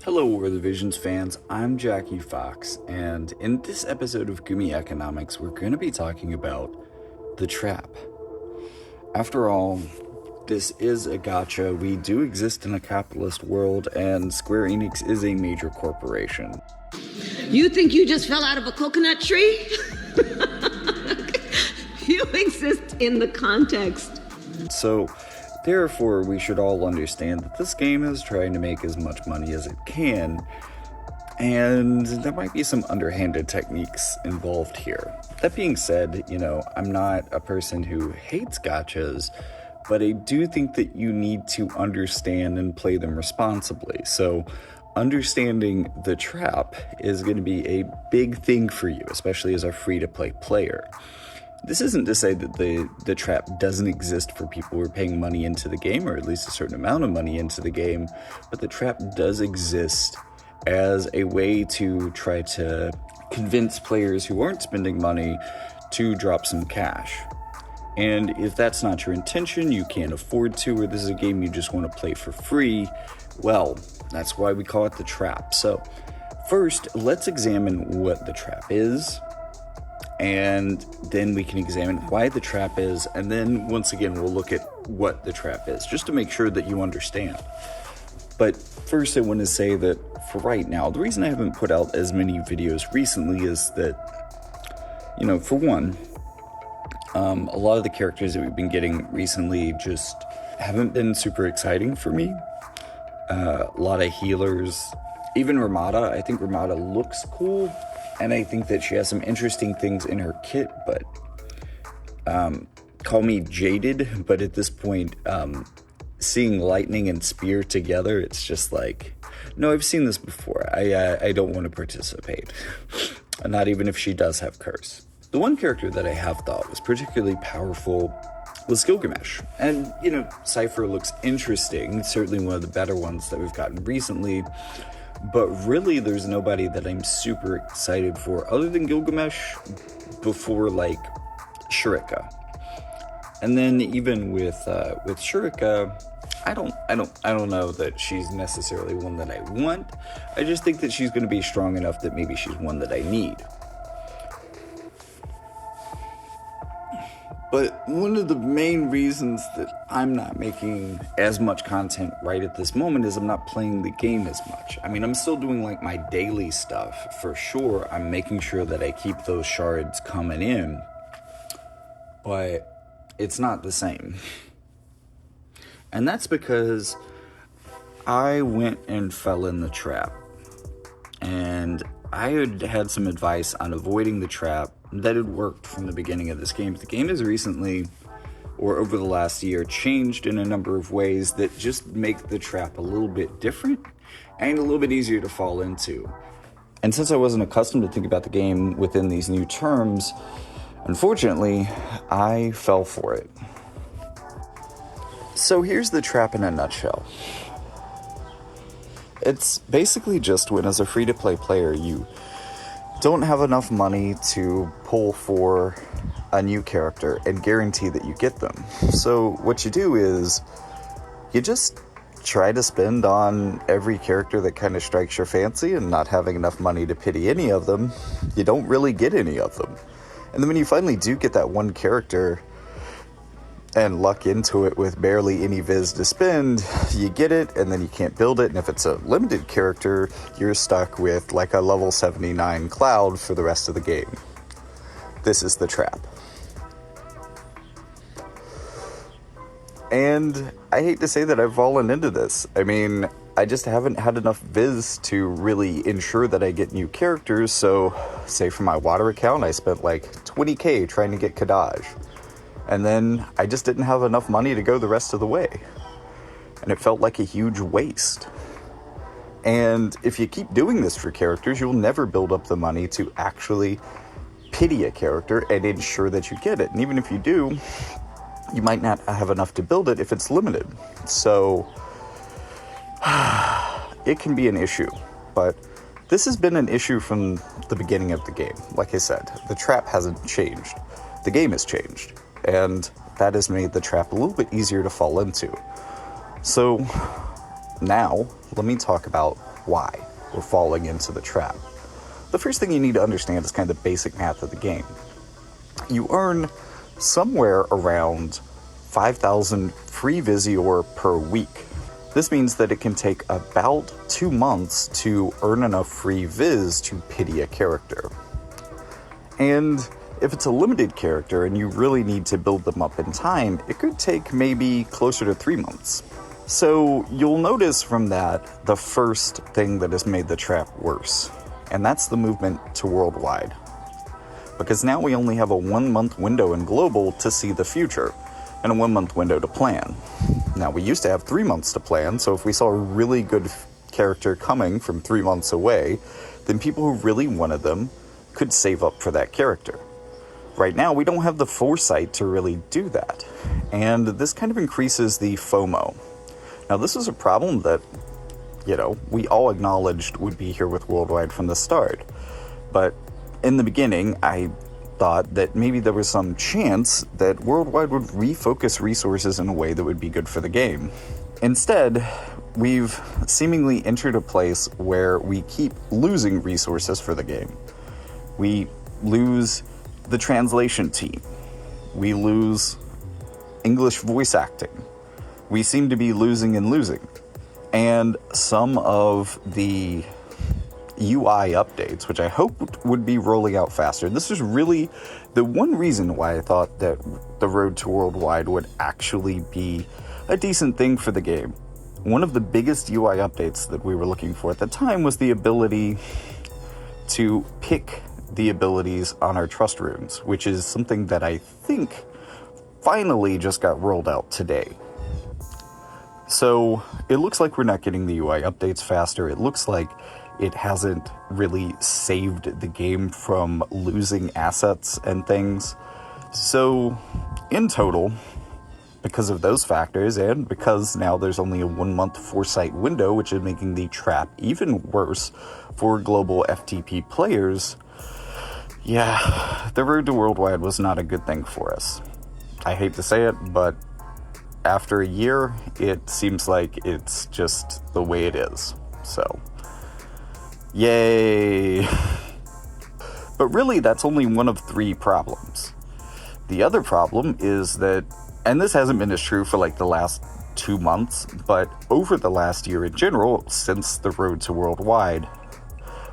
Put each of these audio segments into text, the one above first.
Hello, WotV's fans. I'm Jackie Fox, and in this episode of Gumi Economics, we're going to be talking about the trap. After all, this is a gacha. We do exist in a capitalist world, and Square Enix is a major corporation. You think you just fell out of a coconut tree? You exist in the context. So, therefore, we should all understand that this game is trying to make as much money as it can, and there might be some underhanded techniques involved here. That being said, I'm not a person who hates gachas, but I do think that you need to understand and play them responsibly. So, understanding the trap is going to be a big thing for you, especially as a free-to-play player. This isn't to say that the trap doesn't exist for people who are paying money into the game, or at least a certain amount of money into the game, but the trap does exist as a way to try to convince players who aren't spending money to drop some cash. And if that's not your intention, you can't afford to, or this is a game you just want to play for free, well, that's why we call it the trap. So, first, let's examine what the trap is, and then we can examine why the trap is, and then once again we'll look at what the trap is, just to make sure that you understand. But first I want to say that for right now, the reason I haven't put out as many videos recently is that, for one, a lot of the characters that we've been getting recently just haven't been super exciting for me. A lot of healers, even Ramada. I think Ramada looks cool, and I think that she has some interesting things in her kit, but call me jaded, but at this point, seeing lightning and spear together, it's just like, no, I've seen this before. I don't want to participate. Not even if she does have curse. The one character that I have thought was particularly powerful was Gilgamesh. And, Cypher looks interesting, certainly one of the better ones that we've gotten recently. But really, there's nobody that I'm super excited for other than Gilgamesh before, Shurika. And then even with Shurika, I don't know that she's necessarily one that I want. I just think that she's going to be strong enough that maybe she's one that I need. But one of the main reasons that I'm not making as much content right at this moment is I'm not playing the game as much. I mean, I'm still doing my daily stuff for sure. I'm making sure that I keep those shards coming in, but it's not the same. And that's because I went and fell in the trap. And I had some advice on avoiding the trap that had worked from the beginning of this game. The game has recently, or over the last year, changed in a number of ways that just make the trap a little bit different and a little bit easier to fall into. And since I wasn't accustomed to think about the game within these new terms, unfortunately, I fell for it. So here's the trap in a nutshell. It's basically just when, as a free-to-play player, you don't have enough money to pull for a new character and guarantee that you get them. So what you do is you just try to spend on every character that kind of strikes your fancy, and not having enough money to pity any of them, you don't really get any of them. And then when you finally do get that one character and luck into it with barely any viz to spend, you get it, and then you can't build it, and if it's a limited character, you're stuck with a level 79 Cloud for the rest of the game. This is the trap. And I hate to say that I've fallen into this. I mean, I just haven't had enough viz to really ensure that I get new characters, so, say for my water account, I spent 20k trying to get Kadaj. And then I just didn't have enough money to go the rest of the way. And it felt like a huge waste. And if you keep doing this for characters, you'll never build up the money to actually pity a character and ensure that you get it. And even if you do, you might not have enough to build it if it's limited. So it can be an issue. But this has been an issue from the beginning of the game. Like I said, the trap hasn't changed. The game has changed. And that has made the trap a little bit easier to fall into. So now, let me talk about why we're falling into the trap. The first thing you need to understand is kind of the basic math of the game. You earn somewhere around 5,000 free Visior per week. This means that it can take about 2 months to earn enough free Viz to pity a character. And if it's a limited character and you really need to build them up in time, it could take maybe closer to 3 months. So you'll notice from that the first thing that has made the trap worse, and that's the movement to worldwide. Because now we only have a 1-month window in global to see the future, and a 1-month window to plan. Now, we used to have 3 months to plan, so if we saw a really good character coming from 3 months away, then people who really wanted them could save up for that character. Right now, we don't have the foresight to really do that, and this kind of increases the FOMO. Now, this is a problem that, we all acknowledged would be here with Worldwide from the start, but in the beginning, I thought that maybe there was some chance that Worldwide would refocus resources in a way that would be good for the game. Instead, we've seemingly entered a place where we keep losing resources for the game. We lose the translation team. We lose English voice acting. We seem to be losing and losing. And some of the UI updates, which I hope would be rolling out faster. This is really the one reason why I thought that the road to Worldwide would actually be a decent thing for the game. One of the biggest UI updates that we were looking for at the time was the ability to pick the abilities on our trust runes, which is something that I think finally just got rolled out today. So it looks like we're not getting the UI updates faster. It looks like it hasn't really saved the game from losing assets and things. So, in total, because of those factors, and because now there's only a 1-month foresight window, which is making the trap even worse for global FTP players, the road to Worldwide was not a good thing for us. I hate to say it, but after a year, it seems like it's just the way it is. So, yay! But really, that's only one of 3 problems. The other problem is that, and this hasn't been as true for like the last 2 months, but over the last year in general, since the road to Worldwide,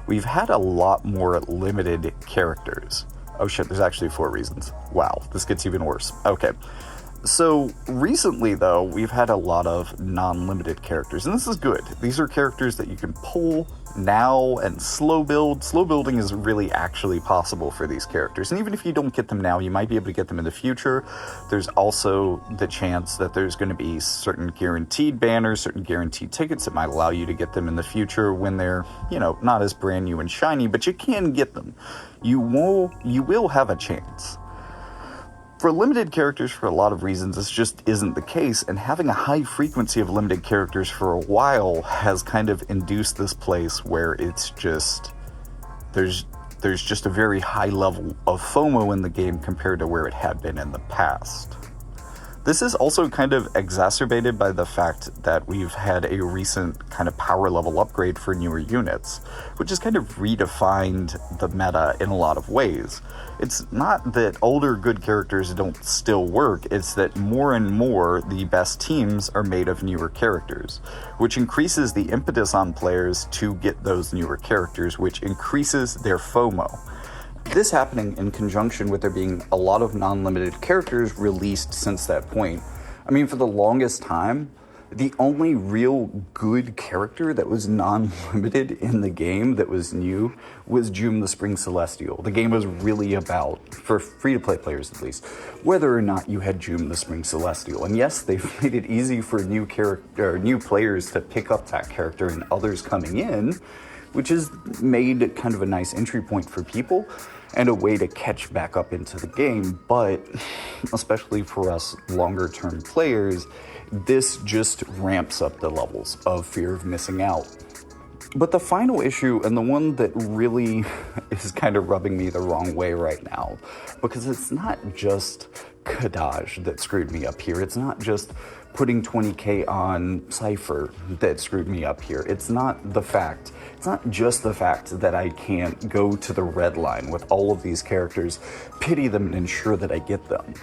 we've had a lot more limited characters. Oh shit, there's actually 4 reasons. Wow, this gets even worse. Okay. So, recently, though, we've had a lot of non-limited characters, and this is good. These are characters that you can pull now and slow build. Slow building is really actually possible for these characters, and even if you don't get them now, you might be able to get them in the future. There's also the chance that there's going to be certain guaranteed banners, certain guaranteed tickets that might allow you to get them in the future when they're, not as brand new and shiny, but you can get them. You will have a chance. For limited characters, for a lot of reasons, this just isn't the case, and having a high frequency of limited characters for a while has kind of induced this place where it's just, there's just a very high level of FOMO in the game compared to where it had been in the past. This is also kind of exacerbated by the fact that we've had a recent kind of power level upgrade for newer units, which has kind of redefined the meta in a lot of ways. It's not that older good characters don't still work, it's that more and more the best teams are made of newer characters, which increases the impetus on players to get those newer characters, which increases their FOMO. This happening in conjunction with there being a lot of non-limited characters released since that point. I mean, for the longest time, the only real good character that was non-limited in the game that was new was Joom the Spring Celestial. The game was really about, for free-to-play players at least, whether or not you had Joom the Spring Celestial. And yes, they've made it easy for new players to pick up that character and others coming in, which has made kind of a nice entry point for people and a way to catch back up into the game. But especially for us longer-term players, this just ramps up the levels of fear of missing out. But the final issue, and the one that really is kind of rubbing me the wrong way right now, because it's not just Kadaj that screwed me up here. It's not just putting 20k on Cypher that screwed me up here. It's not just the fact that I can't go to the red line with all of these characters, pity them, and ensure that I get them.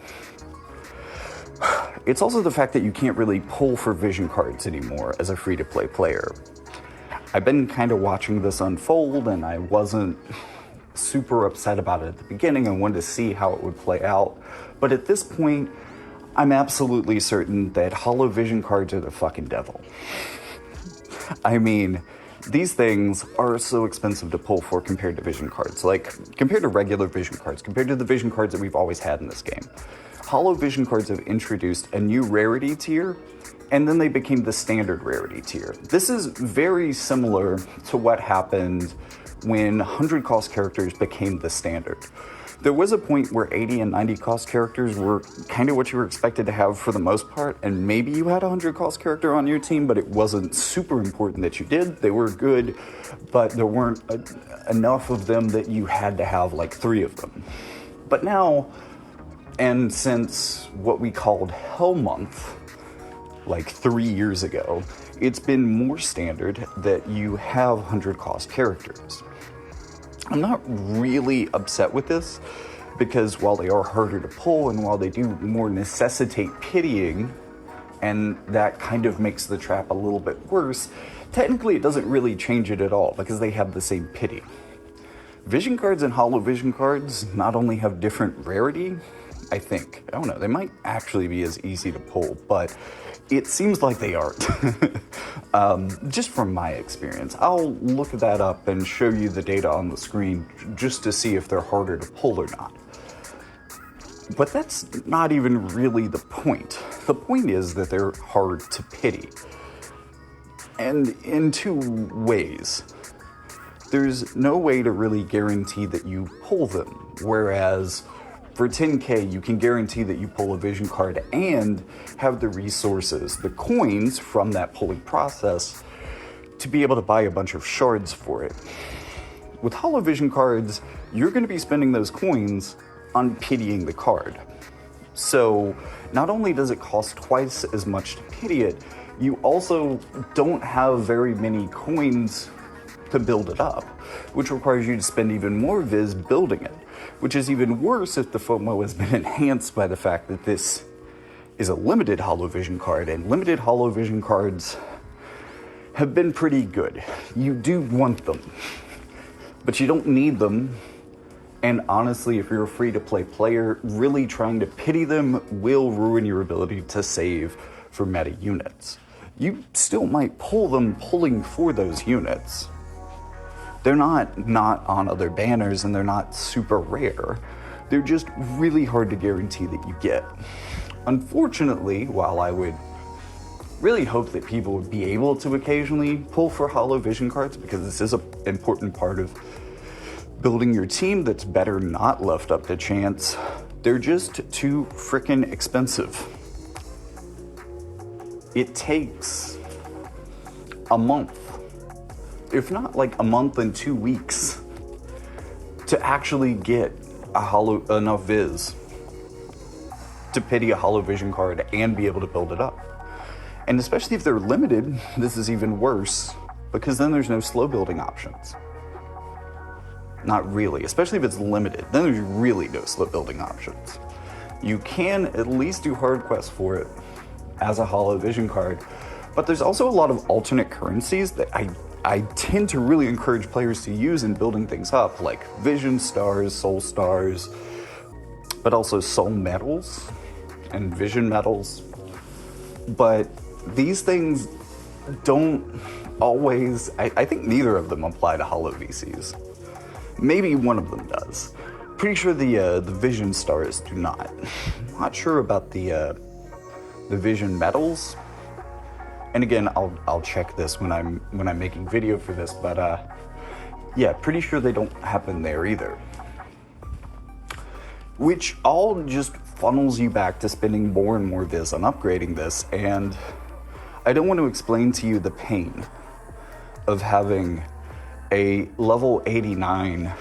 It's also the fact that you can't really pull for vision cards anymore as a free-to-play player. I've been kind of watching this unfold, and I wasn't super upset about it at the beginning. I wanted to see how it would play out. But at this point, I'm absolutely certain that Holo vision cards are the fucking devil. I mean, these things are so expensive to pull for compared to vision cards. Like, compared to regular vision cards, compared to the vision cards that we've always had in this game. Holo vision cards have introduced a new rarity tier, and then they became the standard rarity tier. This is very similar to what happened when 100 cost characters became the standard. There was a point where 80 and 90 cost characters were kind of what you were expected to have for the most part, and maybe you had a 100 cost character on your team, but it wasn't super important that you did. They were good, but there weren't enough of them that you had to have like 3 of them. But now, and since what we called Hell Month, like 3 years ago, it's been more standard that you have 100 cost characters. I'm not really upset with this, because while they are harder to pull and while they do more necessitate pitying, and that kind of makes the trap a little bit worse, technically it doesn't really change it at all because they have the same pity. Vision cards and Holo vision cards not only have different rarity, I think. I don't know, they might actually be as easy to pull, but it seems like they aren't. Just from my experience. I'll look that up and show you the data on the screen just to see if they're harder to pull or not. But that's not even really the point. The point is that they're hard to pity. And in 2 ways. There's no way to really guarantee that you pull them, whereas for 10k, you can guarantee that you pull a vision card and have the resources, the coins from that pulling process, to be able to buy a bunch of shards for it. With Holo vision cards, you're going to be spending those coins on pitying the card. So not only does it cost twice as much to pity it, you also don't have very many coins to build it up, which requires you to spend even more viz building it. Which is even worse if the FOMO has been enhanced by the fact that this is a limited Holo vision card, and limited Holo vision cards have been pretty good. You do want them, but you don't need them, and honestly, if you're a free-to-play player, really trying to pity them will ruin your ability to save for meta units. You still might pull them pulling for those units. They're not on other banners, and they're not super rare. They're just really hard to guarantee that you get. Unfortunately, while I would really hope that people would be able to occasionally pull for Holo vision cards, because this is an important part of building your team that's better not left up to chance, they're just too frickin' expensive. It takes a month, if not like a month and 2 weeks, to actually get enough viz to pity a Holo vision card and be able to build it up. And especially if they're limited, this is even worse, because then there's no slow building options. Not really, especially if it's limited, then there's really no slow building options. You can at least do hard quests for it as a Holo vision card, but there's also a lot of alternate currencies that I tend to really encourage players to use in building things up, like Vision Stars, Soul Stars, but also Soul Medals and Vision Medals. But these things don't always, I think neither of them apply to Holo VCs. Maybe one of them does. Pretty sure the Vision Stars do not. Not sure about the Vision Medals. And again, I'll check this when I'm making video for this, but yeah, pretty sure they don't happen there either. Which all just funnels you back to spending more and more viz on upgrading this, and I don't want to explain to you the pain of having a level 89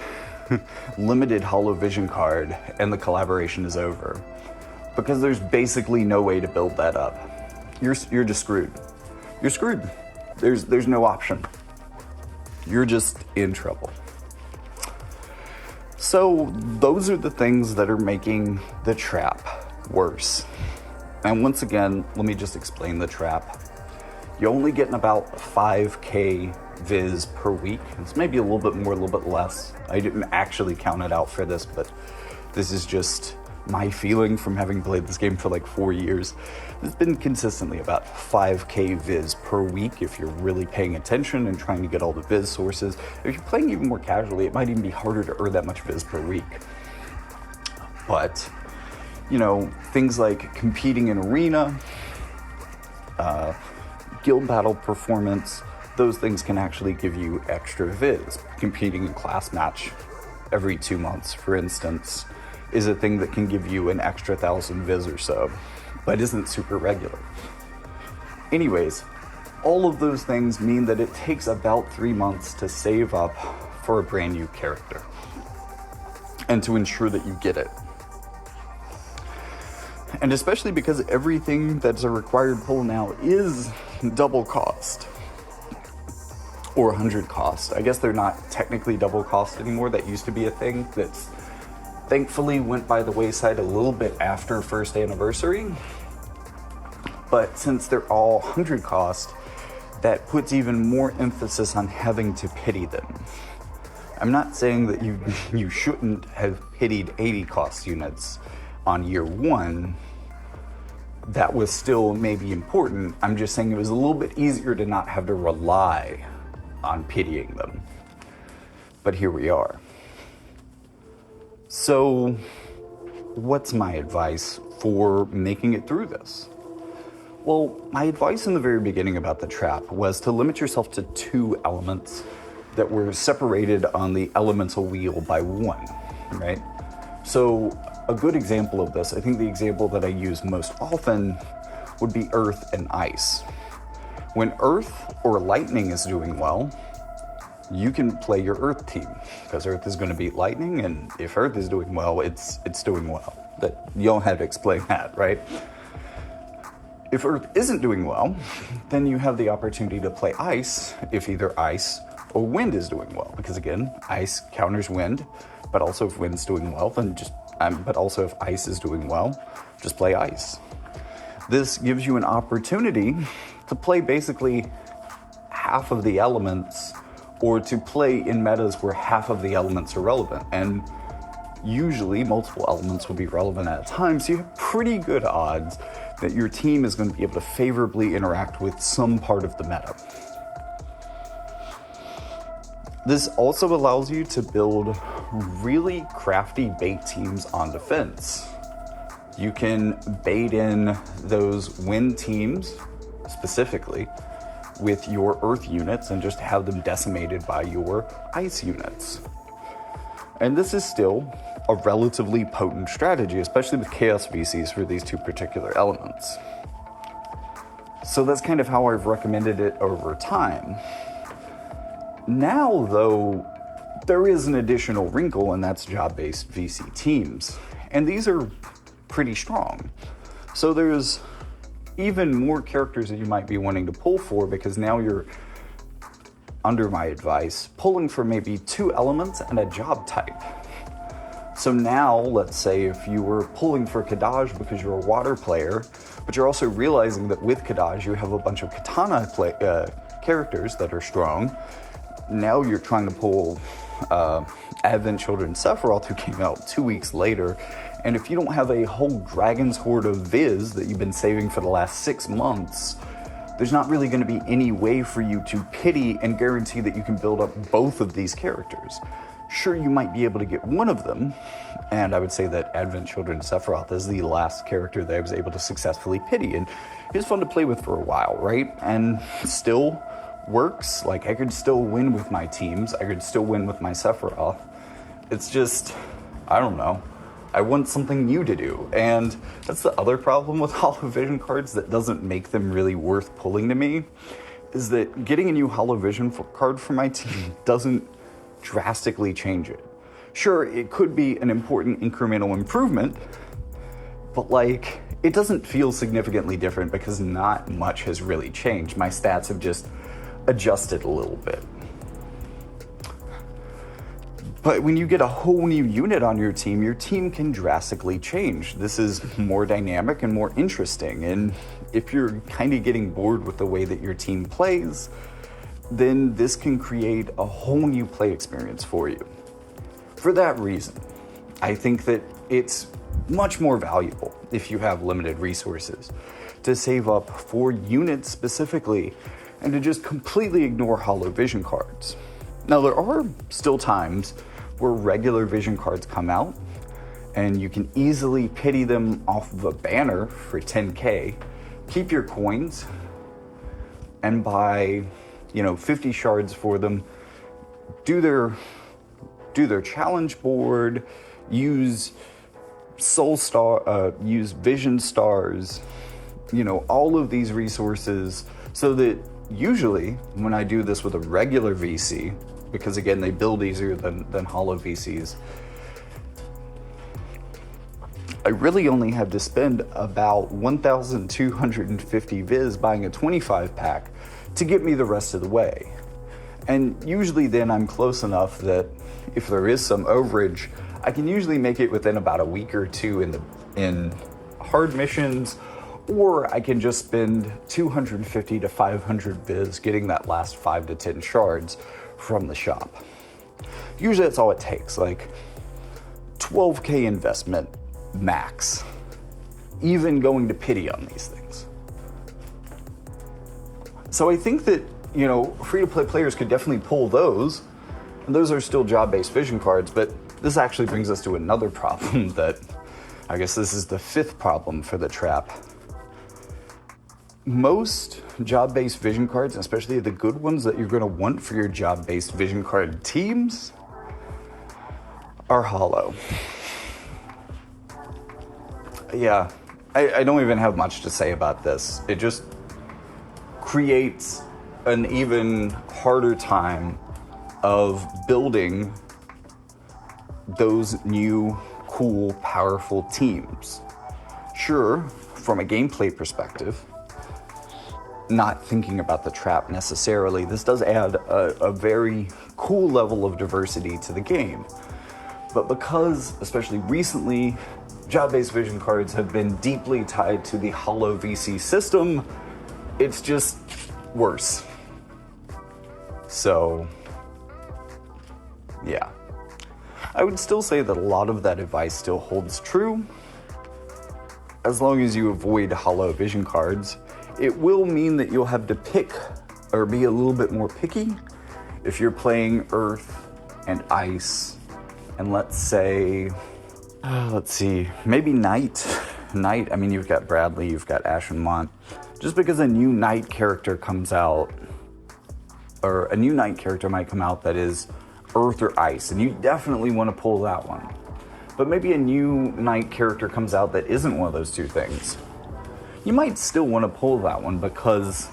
limited Holo vision card and the collaboration is over, because there's basically no way to build that up. you're just screwed. You're screwed. There's no option. You're just in trouble. So those are the things that are making the trap worse. And once again, let me just explain the trap. You're only getting about 5K viz per week. It's maybe a little bit more, a little bit less. I didn't actually count it out for this, but this is just my feeling from having played this game for like 4 years. It's been consistently about 5K viz per week if you're really paying attention and trying to get all the viz sources. If you're playing even more casually, it might even be harder to earn that much viz per week. But, you know, things like competing in arena, guild battle performance, those things can actually give you extra viz. Competing in class match every 2 months, for instance, is a thing that can give you an extra 1,000 viz or so, but isn't super regular. Anyways, all of those things mean that it takes about 3 months to save up for a brand new character and to ensure that you get it. And especially because everything that's a required pull now is double cost. Or 100 cost. I guess they're not technically double cost anymore. That used to be a thing that's thankfully went by the wayside a little bit after first anniversary. But since they're all 100 cost, that puts even more emphasis on having to pity them. I'm not saying that you shouldn't have pitied 80 cost units on year 1. That was still maybe important. I'm just saying it was a little bit easier to not have to rely on pitying them. But here we are. So, what's my advice for making it through this? Well, my advice in the very beginning about the trap was to limit yourself to 2 elements that were separated on the elemental wheel by 1, right? So, a good example of this, I think the example that I use most often would be earth and ice. When earth or lightning is doing well, you can play your earth team because earth is going to beat lightning, and if earth is doing well, it's doing well. That you don't have to explain that, right? If earth isn't doing well, then you have the opportunity to play ice if either ice or wind is doing well, because again, ice counters wind, but also if wind's doing well, then but also if ice is doing well, just play ice. This gives you an opportunity to play basically half of the elements, or to play in metas where half of the elements are relevant. And usually multiple elements will be relevant at a time, so you have pretty good odds that your team is going to be able to favorably interact with some part of the meta. This also allows you to build really crafty bait teams on defense. You can bait in those wind teams specifically with your earth units and just have them decimated by your ice units. And this is still a relatively potent strategy, especially with chaos VCs for these 2 particular elements. So that's kind of how I've recommended it over time. Now, though, there is an additional wrinkle, and that's job-based VC teams. And these are pretty strong. So there's even more characters that you might be wanting to pull for, because now you're, under my advice, pulling for maybe 2 elements and a job type. So now, let's say if you were pulling for Kadaj because you're a water player, but you're also realizing that with Kadaj you have a bunch of katana characters that are strong. Now you're trying to pull Advent Children Sephiroth, who came out 2 weeks later, and if you don't have a whole Dragon's Horde of Viz that you've been saving for the last 6 months, there's not really going to be any way for you to pity and guarantee that you can build up both of these characters. Sure, you might be able to get one of them, and I would say that Advent Children Sephiroth is the last character that I was able to successfully pity, and he was fun to play with for a while, right? And still works. Like, I could still win with my teams. I could still win with my Sephiroth. It's just, I don't know. I want something new to do. And that's the other problem with Holo Vision cards that doesn't make them really worth pulling to me, is that getting a new Holo Vision card for my team doesn't drastically change it. Sure, it could be an important incremental improvement, but like, it doesn't feel significantly different because not much has really changed. My stats have just adjusted a little bit. But when you get a whole new unit on your team can drastically change. This is more dynamic and more interesting. And if you're kind of getting bored with the way that your team plays, then this can create a whole new play experience for you. For that reason, I think that it's much more valuable if you have limited resources to save up for units specifically and to just completely ignore Holo Vision cards. Now, there are still times where regular vision cards come out and you can easily pity them off of a banner for 10K, keep your coins, and buy 50 shards for them, do their challenge board, use use vision stars, all of these resources, so that usually when I do this with a regular VC, because again, they build easier than Holo VCs, I really only have to spend about 1,250 Viz buying a 25 pack to get me the rest of the way. And usually then I'm close enough that if there is some overage, I can usually make it within about a week or two in hard missions, or I can just spend 250 to 500 Viz getting that last 5 to 10 shards from the shop. Usually that's all it takes, like 12K investment max, even going to pity on these things. So I think that, free-to-play players could definitely pull those, and those are still job-based vision cards, but this actually brings us to another problem that, I guess this is the fifth problem for the trap. Most job-based vision cards, especially the good ones that you're going to want for your job-based vision card teams, are Holo. Yeah, I don't even have much to say about this. It just creates an even harder time of building those new, cool, powerful teams. Sure, from a gameplay perspective, not thinking about the trap necessarily, this does add a very cool level of diversity to the game. But because, especially recently, job-based vision cards have been deeply tied to the Holo VC system, it's just worse. So, yeah. I would still say that a lot of that advice still holds true. As long as you avoid Holo vision cards, it will mean that you'll have to pick or be a little bit more picky if you're playing Earth and Ice, and let's see, maybe Night. I mean, you've got Bradley, you've got Ash and Mont. Just because a new Night character comes out, or a new Night character might come out that is Earth or Ice, and you definitely want to pull that one. But maybe a new Night character comes out that isn't one of those two things. You might still want to pull that one because,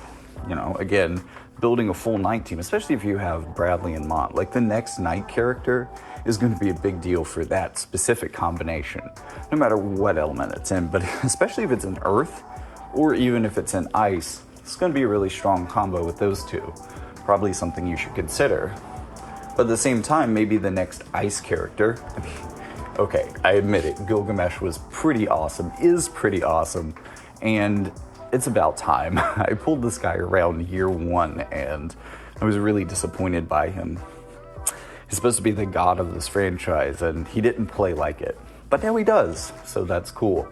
again, building a full Night team, especially if you have Bradley and Mont, like the next Night character is going to be a big deal for that specific combination, no matter what element it's in, but especially if it's in Earth, or even if it's in Ice, it's going to be a really strong combo with those two. Probably something you should consider. But at the same time, maybe the next Ice character, okay, I admit it, Gilgamesh was pretty awesome, is pretty awesome, and it's about time. I pulled this guy around year one, and I was really disappointed by him. He's supposed to be the god of this franchise, and he didn't play like it. But now he does, so that's cool.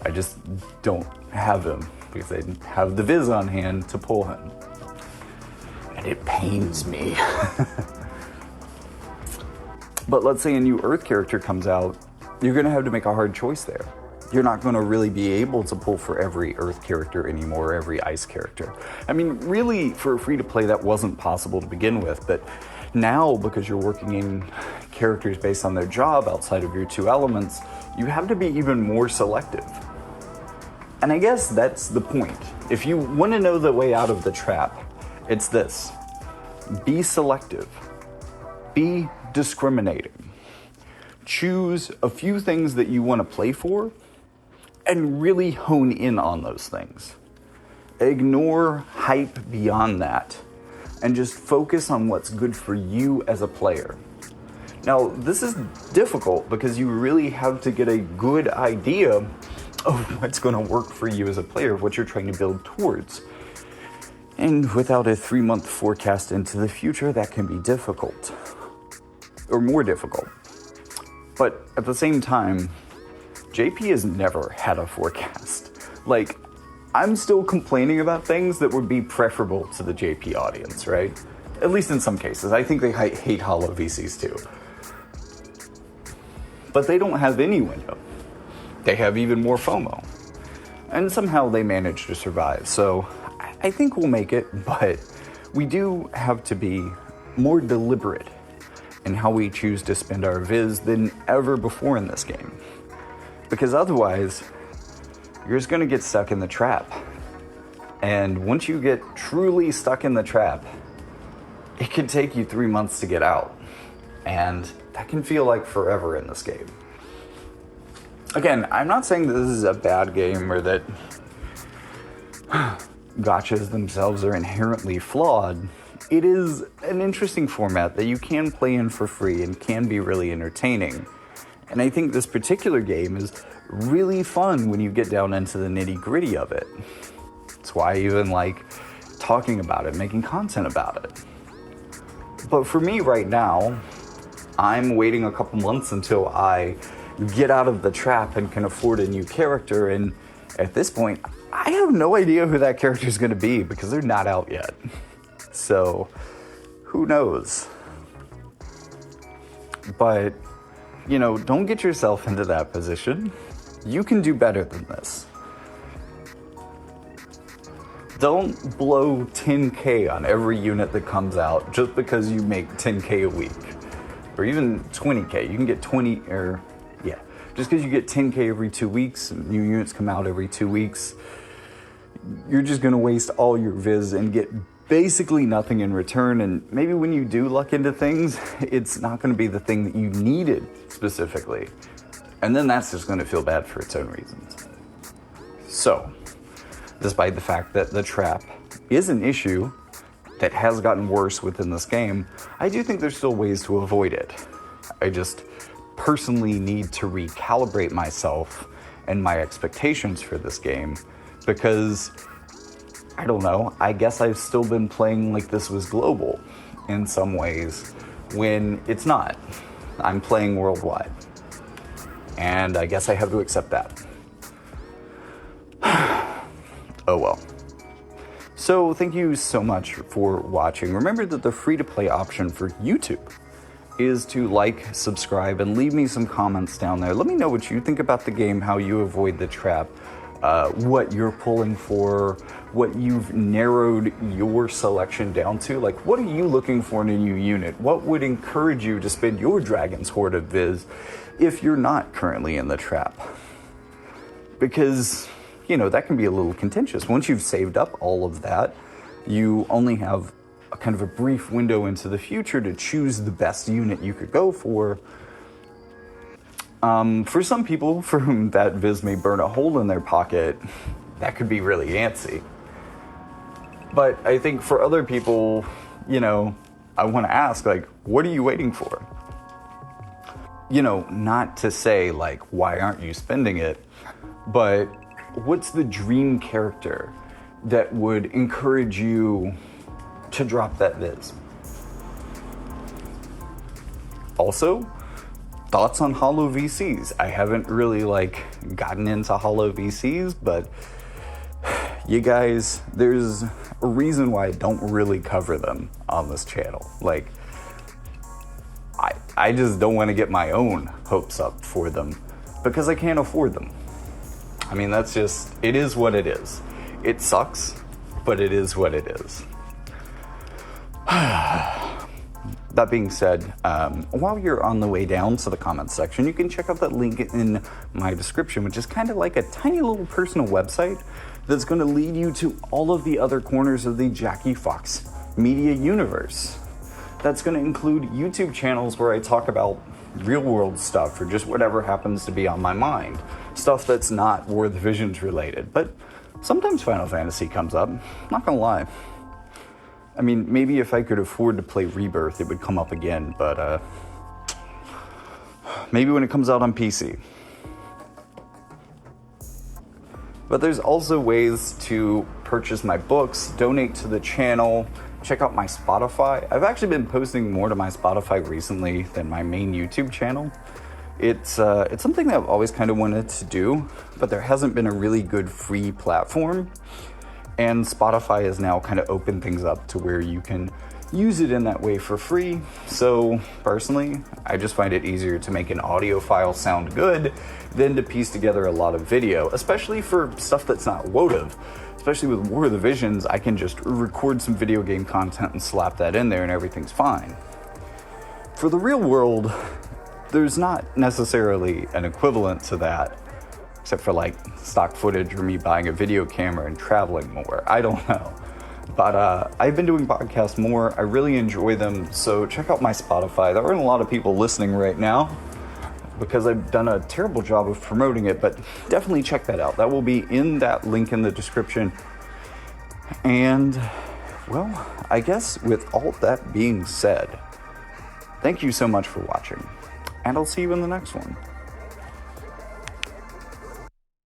I just don't have him, because I didn't have the Viz on hand to pull him. And it pains me. But let's say a new Earth character comes out, you're going to have to make a hard choice there. You're not going to really be able to pull for every Earth character anymore, every Ice character. I mean, really, for a free-to-play, that wasn't possible to begin with, but now, because you're working in characters based on their job outside of your two elements, you have to be even more selective. And I guess that's the point. If you want to know the way out of the trap, it's this. Be selective. Be discriminating. Choose a few things that you want to play for, and really hone in on those things. Ignore hype beyond that and just focus on what's good for you as a player. Now, this is difficult because you really have to get a good idea of what's going to work for you as a player, what you're trying to build towards. And without a 3-month forecast into the future, that can be difficult. Or more difficult. But at the same time, JP has never had a forecast. Like, I'm still complaining about things that would be preferable to the JP audience, right? At least in some cases. I think they hate Holo VCs too. But they don't have any window. They have even more FOMO. And somehow they manage to survive. So I think we'll make it, but we do have to be more deliberate in how we choose to spend our viz than ever before in this game. Because otherwise, you're just going to get stuck in the trap. And once you get truly stuck in the trap, it can take you 3 months to get out. And that can feel like forever in this game. Again, I'm not saying that this is a bad game or that gachas themselves are inherently flawed. It is an interesting format that you can play in for free and can be really entertaining. And I think this particular game is really fun when you get down into the nitty-gritty of it. That's why I even like talking about it, making content about it. But for me right now, I'm waiting a couple months until I get out of the trap and can afford a new character. And at this point, I have no idea who that character is going to be because they're not out yet. So, who knows? But, you know, don't get yourself into that position. You can do better than this. Don't blow 10K on every unit that comes out just because you make 10K a week. Or even 20K. You can get 20, or, yeah. Just because you get 10K every 2 weeks, new units come out every 2 weeks, you're just going to waste all your viz and get basically nothing in return. And maybe when you do luck into things, it's not going to be the thing that you needed specifically. And then that's just going to feel bad for its own reasons. So, despite the fact that the trap is an issue that has gotten worse within this game, I do think there's still ways to avoid it. I just personally need to recalibrate myself and my expectations for this game because, I don't know, I guess I've still been playing like this was global in some ways when it's not. I'm playing worldwide. And I guess I have to accept that. Oh well. So thank you so much for watching. Remember that the free-to-play option for YouTube is to like, subscribe, and leave me some comments down there. Let me know what you think about the game, how you avoid the trap, what you're pulling for, what you've narrowed your selection down to. Like, what are you looking for in a new unit? What would encourage you to spend your Dragon's Horde of Viz if you're not currently in the trap? Because, you know, that can be a little contentious. Once you've saved up all of that, you only have a kind of a brief window into the future to choose the best unit you could go for. For some people for whom that viz may burn a hole in their pocket, that could be really antsy. But I think for other people, you know, I want to ask, like, what are you waiting for? You know, not to say, like, why aren't you spending it? But what's the dream character that would encourage you to drop that viz? Also, thoughts on Holo VCs. I haven't really, like, gotten into Holo VCs, but you guys, there's a reason why I don't really cover them on this channel. Like, I just don't want to get my own hopes up for them because I can't afford them. I mean, that's just, it is what it is. It sucks, but it is what it is. That being said, while you're on the way down to the comments section, you can check out that link in my description, which is kind of like a tiny little personal website that's going to lead you to all of the other corners of the Jackie Fox media universe. That's going to include YouTube channels where I talk about real world stuff or just whatever happens to be on my mind. stuff that's not War of the Visions related. But sometimes Final Fantasy comes up, not gonna lie. I mean, maybe if I could afford to play Rebirth, it would come up again, but maybe when it comes out on PC. But there's also ways to purchase my books, donate to the channel, check out my Spotify. I've actually been posting more to my Spotify recently than my main YouTube channel. It's something that I've always kind of wanted to do, but there hasn't been a really good free platform. And Spotify has now kind of opened things up to where you can use it in that way for free. So personally, I just find it easier to make an audio file sound good than to piece together a lot of video, especially for stuff that's not WotV. Especially with War of the Visions, I can just record some video game content and slap that in there and everything's fine. For the real world, there's not necessarily an equivalent to that, except for like stock footage or me buying a video camera and traveling more. I don't know. But I've been doing podcasts more. I really enjoy them. So check out my Spotify. There aren't a lot of people listening right now because I've done a terrible job of promoting it, but definitely check that out. That will be in that link in the description. And, well, I guess with all that being said, thank you so much for watching, and I'll see you in the next one.